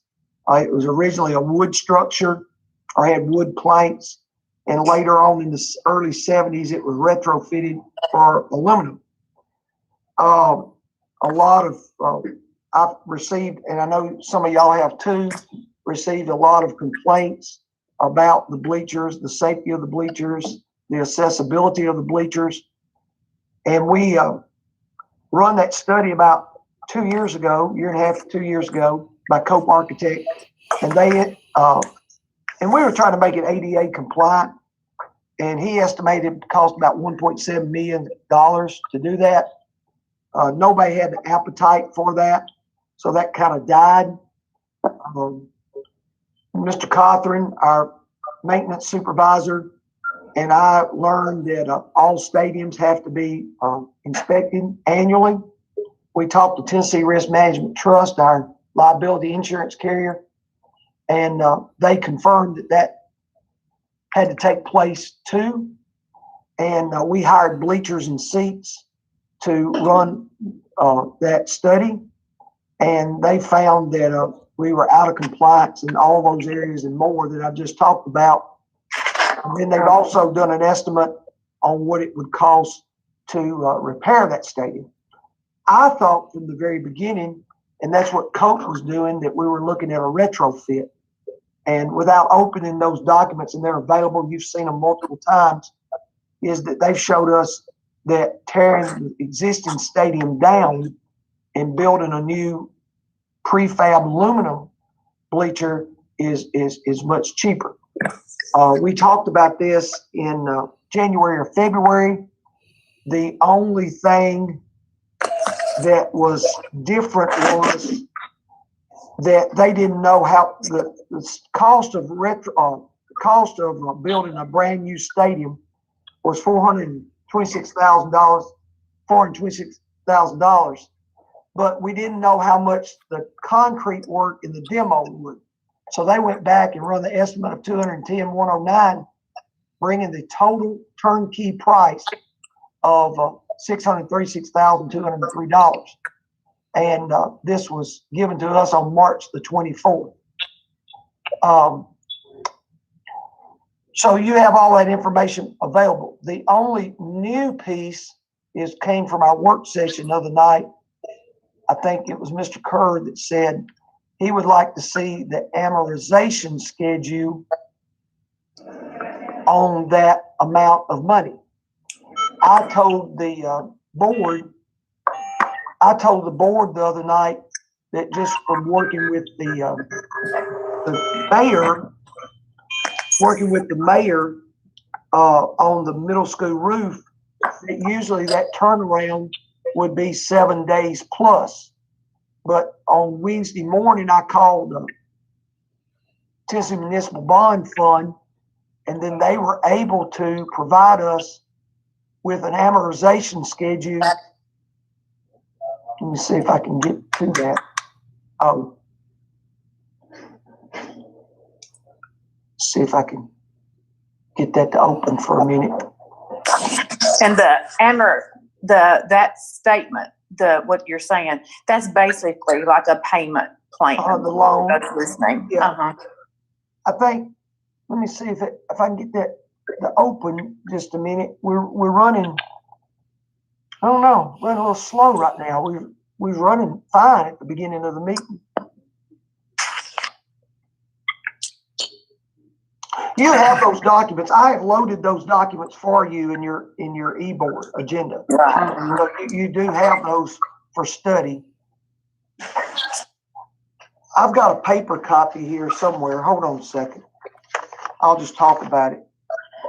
It was originally a wood structure or had wood planks. And later on in the early 70s, it was retrofitted for aluminum. A lot of, I've received, and I know some of y'all have too, received a lot of complaints about the bleachers, the safety of the bleachers, the accessibility of the bleachers. And we run that study about 2 years ago, year and a half, 2 years ago, by Cope Architect. And they, and we were trying to make it ADA compliant. And he estimated it cost about $1.7 million to do that. Nobody had the appetite for that. So that kind of died. Mr. Cothran, our maintenance supervisor, and I learned that all stadiums have to be inspected annually. We talked to Tennessee Risk Management Trust, our liability insurance carrier, and they confirmed that had to take place too. And we hired bleachers and seats to run that study. And they found that we were out of compliance in all those areas and more that I just talked about. And then they've also done an estimate on what it would cost to repair that stadium. I thought from the very beginning, and that's what Coach was doing, that we were looking at a retrofit. And without opening those documents, and they're available, you've seen them multiple times, is that they've showed us that tearing the existing stadium down and building a new prefab aluminum bleacher is much cheaper. We talked about this in January or February. The only thing that was different was that they didn't know how the cost of building a brand new stadium was $426,000, but we didn't know how much the concrete work in the demo would. So they went back and run the estimate of $210,109, bringing the total turnkey price of $636,203. And this was given to us on March the 24th. So you have all that information available. The only new piece came from our work session the other night. I think it was Mr. Kerr that said he would like to see the amortization schedule on that amount of money. I told the board the other night that just from working with the mayor on the middle school roof, that usually that turnaround would be 7 days plus. But on Wednesday morning, I called the Tennessee Municipal Bond Fund, and then they were able to provide us with an amortization schedule. Let me see if I can get to that. Oh, see if I can get that to open for a minute. And that statement, what you're saying, that's basically like a payment plan. The loan. That's listening. Yeah. I think, let me see if I can get that to open just a minute. We're running, I don't know, running a little slow right now. We're running fine at the beginning of the meeting. You have those documents. I have loaded those documents for you in your e-board agenda. Right. So you do have those for study. I've got a paper copy here somewhere. Hold on a second. I'll just talk about it.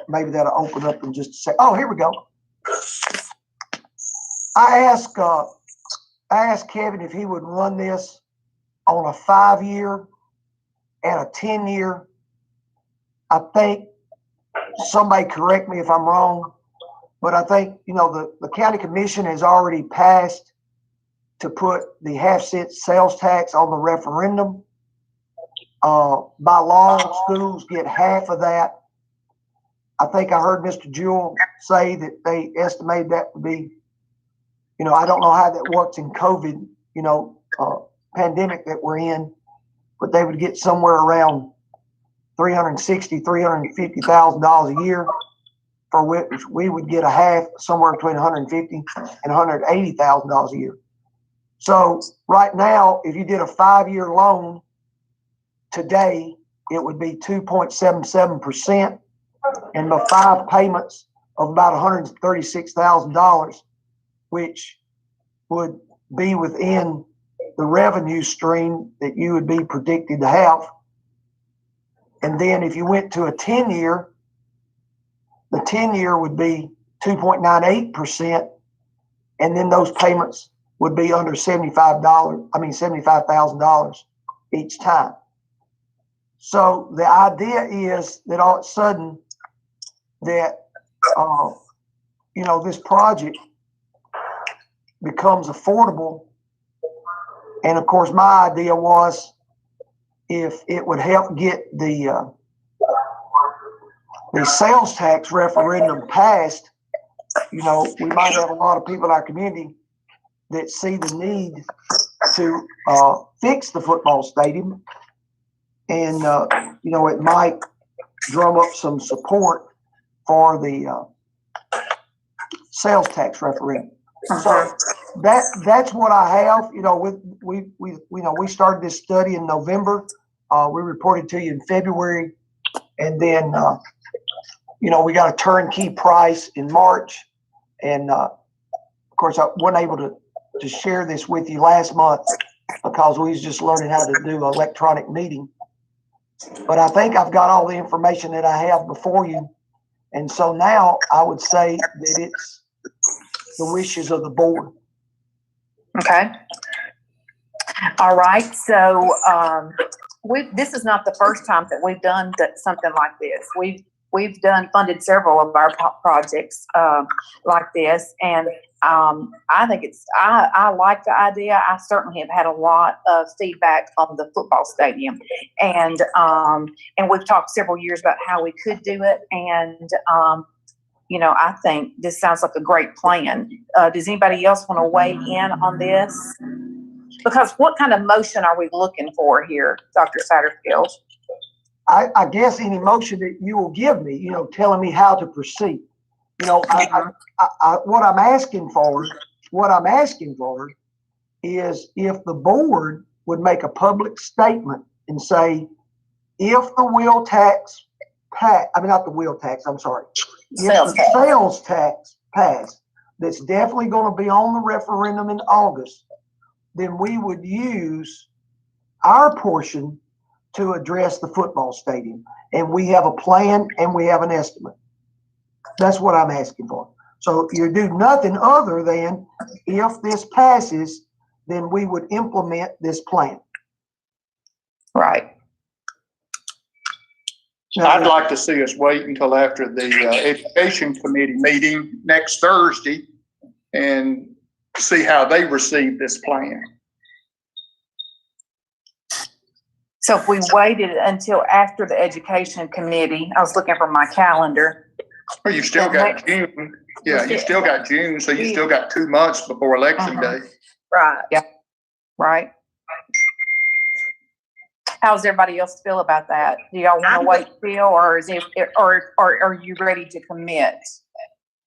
Maybe that'll open up in just a second. Oh, here we go. I asked Kevin if he would run this on a 5-year and a 10-year. I think, somebody correct me if I'm wrong, but I think, the county commission has already passed to put the half-cent sales tax on the referendum. By law, schools get half of that. I think I heard Mr. Jewell say that they estimated that to be, I don't know how that works in COVID, pandemic that we're in, but they would get somewhere around $350,000 a year, for which we would get a half, somewhere between $150,000 and $180,000 a year. So right now, if you did a 5-year loan today, it would be 2.77%, and the 5 payments of about $136,000, which would be within the revenue stream that you would be predicted to have. And then if you went to a 10-year, the 10-year would be 2.98%, and then those payments would be under $75,000 each time. So the idea is that all of a sudden that, this project becomes affordable. And of course, my idea was if it would help get the the sales tax referendum passed, you know, we might have a lot of people in our community that see the need to fix the football stadium. And, you know, it might drum up some support for the sales tax referendum. So that's what I have. You know, we started this study in November. We reported to you in February, and then you know, we got a turnkey price in March. And of course, I wasn't able to share this with you last month because we was just learning how to do electronic meeting. But I think I've got all the information that I have before you. And so now I would say that it's the wishes of the board. Okay. All right. So this is not the first time that we've done something like this. We've funded several of our projects like this, and I think I like the idea. I certainly have had a lot of feedback on the football stadium, and we've talked several years about how we could do it, and you know, I think this sounds like a great plan. Does anybody else want to weigh in on this? Because what kind of motion are we looking for here, Dr. Satterfield? I guess any motion that you will give me, you know, telling me how to proceed. You know, what I'm asking for is if the board would make a public statement and say, if the wheel tax not the wheel tax, I'm sorry. If the sales tax passed, that's definitely going to be on the referendum in August, then we would use our portion to address the football stadium. And we have a plan and we have an estimate. That's what I'm asking for. So you do nothing other than, if this passes, then we would implement this plan. Right. I'd like to see us wait until after the education committee meeting next Thursday and see how they receive this plan. So if we waited until after the education committee, I was looking for my calendar. Well, you still got June. Yeah, you still got June, so you still got 2 months before election day. Right. Yeah. Right. How does everybody else feel about that? Do y'all want to wait still, or or are you ready to commit?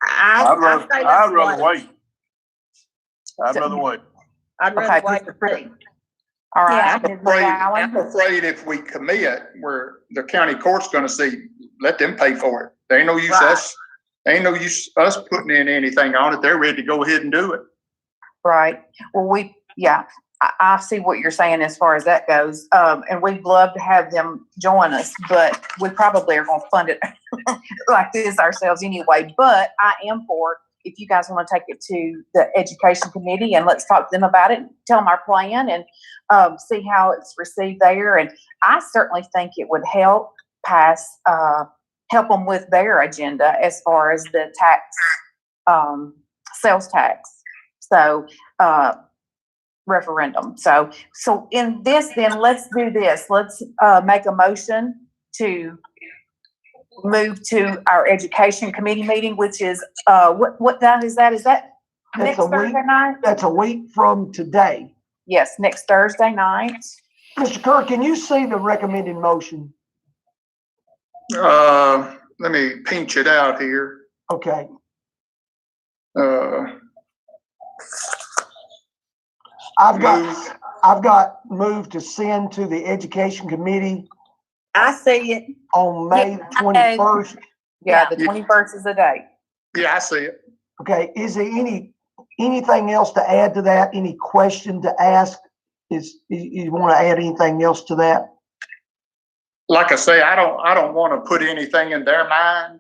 I'd rather wait. I'd rather wait. I'd rather wait to see. All right. I'm afraid if we commit, the county court's going to say, let them pay for it. There ain't no use us putting in anything on it. They're ready to go ahead and do it. Right. Well, I see what you're saying as far as that goes. And we'd love to have them join us, but we probably are going to fund it like this ourselves anyway. But I am for, if you guys want to take it to the education committee and let's talk to them about it, tell them our plan and see how it's received there. And I certainly think it would help them with their agenda as far as the tax, sales tax. So, referendum. So in this, then let's do this. Let's make a motion to move to our education committee meeting, which is what time is that? Is that next Thursday night? That's a week from today. Yes, next Thursday night. Mr. Kerr, can you see the recommended motion? Let me pinch it out here. Okay. I've got moved to send to the education committee. I see it. On May 21st. Yeah, the 21st is the date. Yeah, I see it. Okay. Is there anything else to add to that? Any question to ask? You want to add anything else to that? Like I say, I don't want to put anything in their mind.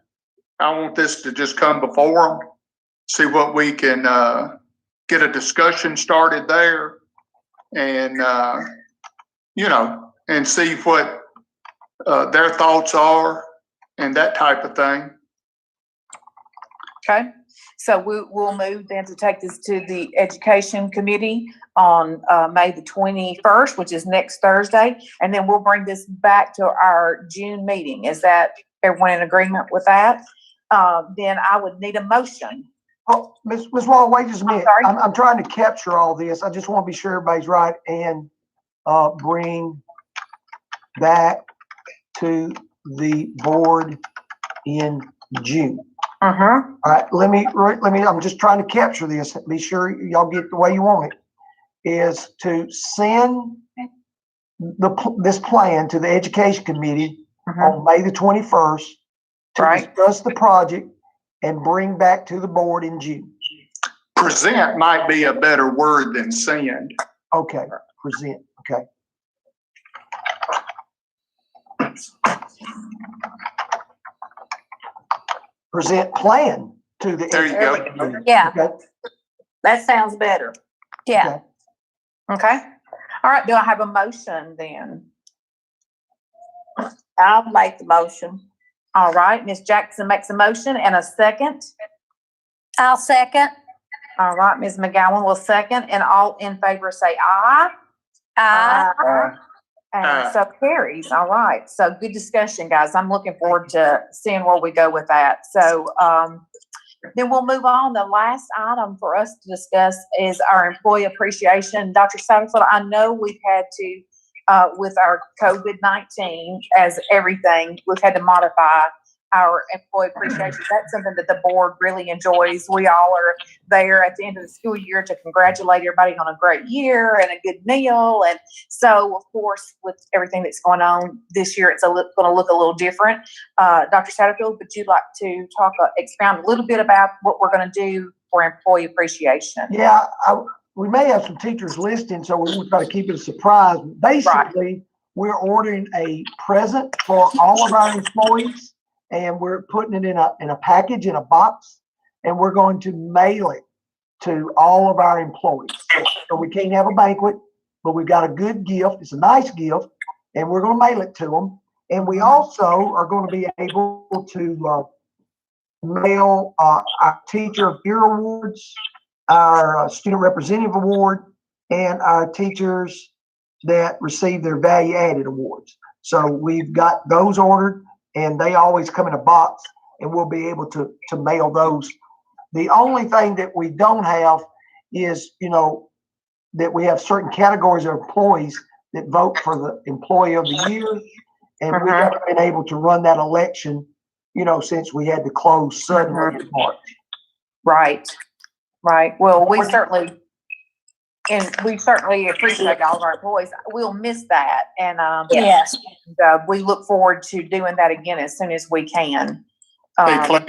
I want this to just come before them, see what we can get a discussion started there, and and see what their thoughts are and that type of thing. Okay, so we'll move then to take this to the education committee on May the 21st, which is next Thursday, and then we'll bring this back to our June meeting. Is that everyone in agreement with that? Then I would need a motion. Oh, Ms. Wall, wait just a minute. sorry. I'm trying to capture all this. I just want to be sure everybody's right and bring that to the board in June. Mm-hmm. All right, let me, I'm just trying to capture this. Be sure y'all get the way you want it. Is to send this plan to the education committee on May the 21st to Right. discuss the project and bring back to the board in June. Present might be a better word than send. Okay, present, okay. Present plan to the. There you go. education committee. Yeah. Okay, That sounds better. Yeah. okay. Okay. All right. Do I have a motion then? I'll make the motion. All right. Ms. Jackson makes a motion and a second. I'll second. All right. Ms. McGowan will second, and all in favor say aye. Aye. And so carries. All right. So good discussion, guys. I'm looking forward to seeing where we go with that. So, then we'll move on. The last item for us to discuss is our employee appreciation. Dr. Satterfield, I know we've had to, with our COVID-19 as everything, we've had to modify our employee appreciation. That's something that the board really enjoys. We all are there at the end of the school year to congratulate everybody on a great year and a good meal. And so, of course, with everything that's going on this year, it's going to look a little different. Dr. Satterfield, would you like to expound a little bit about what we're going to do for employee appreciation? Yeah, we may have some teachers listening, so we're going to try to keep it a surprise. Basically, we're ordering a present for all of our employees, and we're putting it in a package, in a box, and we're going to mail it to all of our employees. So we can't have a banquet, but we've got a good gift. It's a nice gift, and we're going to mail it to them. And we also are going to be able to mail our Teacher of the Year awards, our Student Representative Award, and our teachers that receive their value added awards. So we've got those ordered, and they always come in a box, and we'll be able to mail those. The only thing that we don't have is, that we have certain categories of employees that vote for the Employee of the Year, and we haven't been able to run that election, since we had to close suddenly in March. Right. Well, we certainly appreciate all of our employees. We'll miss that. And, Yes. we look forward to doing that again as soon as we can. Hey, Clay,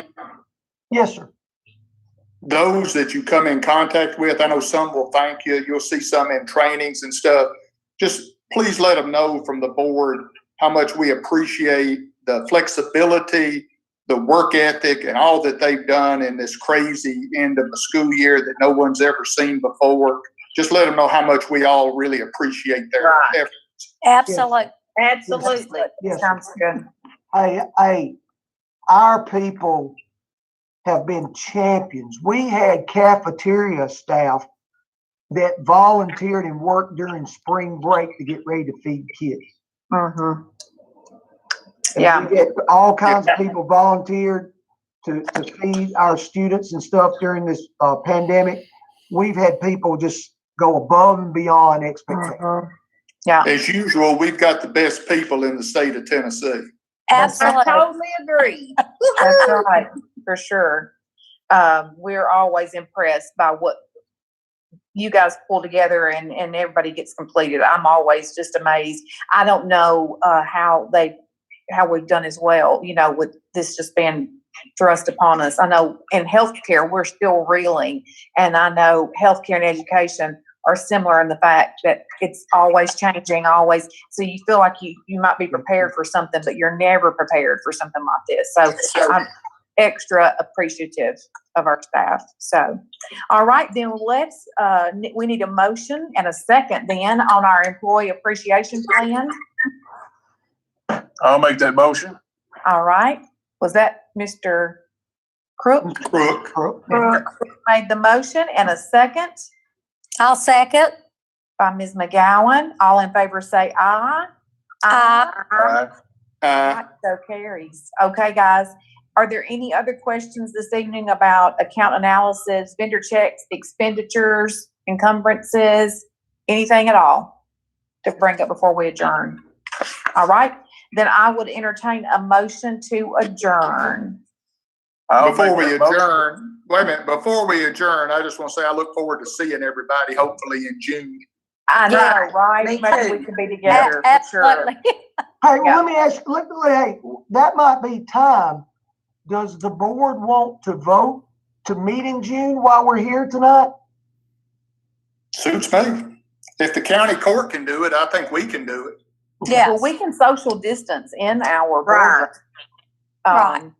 Yes, sir. those that you come in contact with, I know some will thank you. You'll see some in trainings and stuff. Just please let them know from the board how much we appreciate the flexibility, the work ethic, and all that they've done in this crazy end of the school year that no one's ever seen before. Just let them know how much we all really appreciate their efforts. Absolutely. Absolutely. Yes. Sounds good. Hey, our people have been champions. We had cafeteria staff that volunteered and worked during spring break to get ready to feed kids. Mm-hmm. And Yeah. we had all kinds of people volunteered to feed our students and stuff during this pandemic. We've had people just go above and beyond expectations. Mm-hmm. Yeah. As usual, we've got the best people in the state of Tennessee. Absolutely. I totally agree. That's right, for sure. We're always impressed by what you guys pull together and everybody gets completed. I'm always just amazed. I don't know how we've done as well, with this just being thrust upon us. I know in healthcare, we're still reeling, and I know healthcare and education are similar in the fact that it's always changing, always. So you feel like you might be prepared for something, but you're never prepared for something like this. So I'm extra appreciative of our staff. So, all right, then we need a motion and a second then on our employee appreciation plan. I'll make that motion. All right. Was that Mr. Crook? Crook. Made the motion and a second I'll second. by Ms. McGowan. All in favor say aye. Aye. Aye. So carries. Okay, guys. Are there any other questions this evening about account analysis, vendor checks, expenditures, encumbrances, anything at all to bring up before we adjourn? All right, then I would entertain a motion to adjourn. Before we adjourn, wait a minute, before we adjourn, I just want to say I look forward to seeing everybody hopefully in June. I know, right? Me Maybe we too. can be together for sure. Absolutely. Hey, well, Yeah. let me ask, hey, that might be time. Does the board want to vote to meet in June while we're here tonight? Suits me. If the county court can do it, I think we can do it. Yes. Well, we can social distance in our Right. board. Right.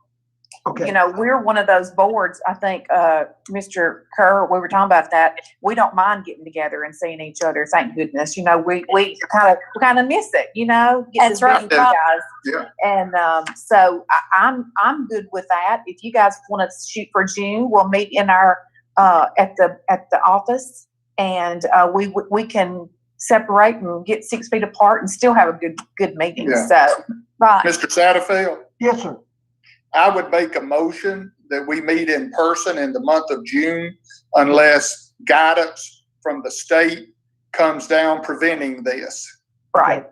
Okay. You know, we're one of those boards, I think, Mr. Kerr, we were talking about that. We don't mind getting together and seeing each other. Thank goodness. You know, we kind of miss it, you know? get That's to right. visit you guys. Yeah. And, so I'm good with that. If you guys want to shoot for June, we'll meet in our, at the office and, we can separate and get 6 feet apart and still have a good meeting. Yeah. So, Right. Mr. Satterfield, Yes, sir. I would make a motion that we meet in person in the month of June unless guidance from the state comes down preventing this. right.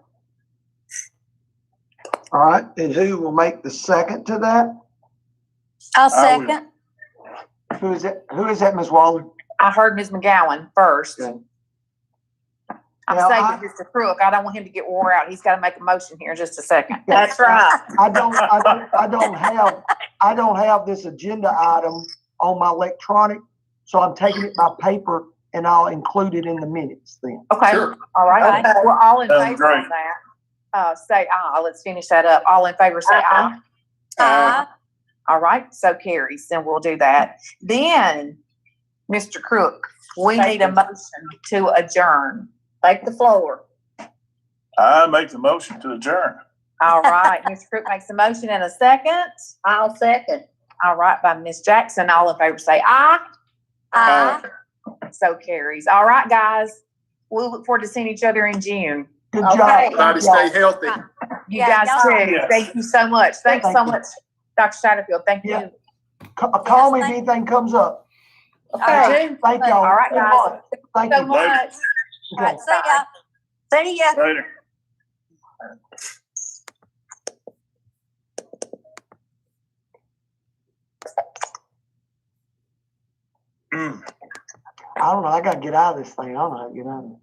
All right. And who will make the second to that? I'll I will. second. Who is that? Who is that, Ms. Waller? I heard Ms. McGowan first. Okay. I'm Now, saving Mr. Crook. I don't want him to get wore out. He's got to make a motion here in just a second. That's right. I don't have this agenda item on my electronic, so I'm taking it by paper and I'll include it in the minutes then. Okay, Sure. all right. Okay. We're all in Sounds favor on great. that. Say aye. Let's finish that up. All in favor, say aye. Aye. All right, so carries. Then we'll do that. Then, Mr. Crook, we Thank need a you. motion to adjourn. Take the floor. I make the motion to adjourn. All right, Mr. Crook makes a motion in a second. I'll second. All right, by Ms. Jackson. All in favor, say aye. Aye. So carries. All right, guys. We'll look forward to seeing each other in June. Good Okay. job. Everybody stay healthy. You Yeah, guys y'all- too. Yes. Thank you so much. Thanks Thank so you. much, Dr. Satterfield. Thank Yeah. you. Call me if thank- anything comes up. Okay. Thank y'all. All right, guys. Thank So you. much. All right, see ya. See ya. Later. I don't know. I gotta get out of this thing. I don't know how to get out of it.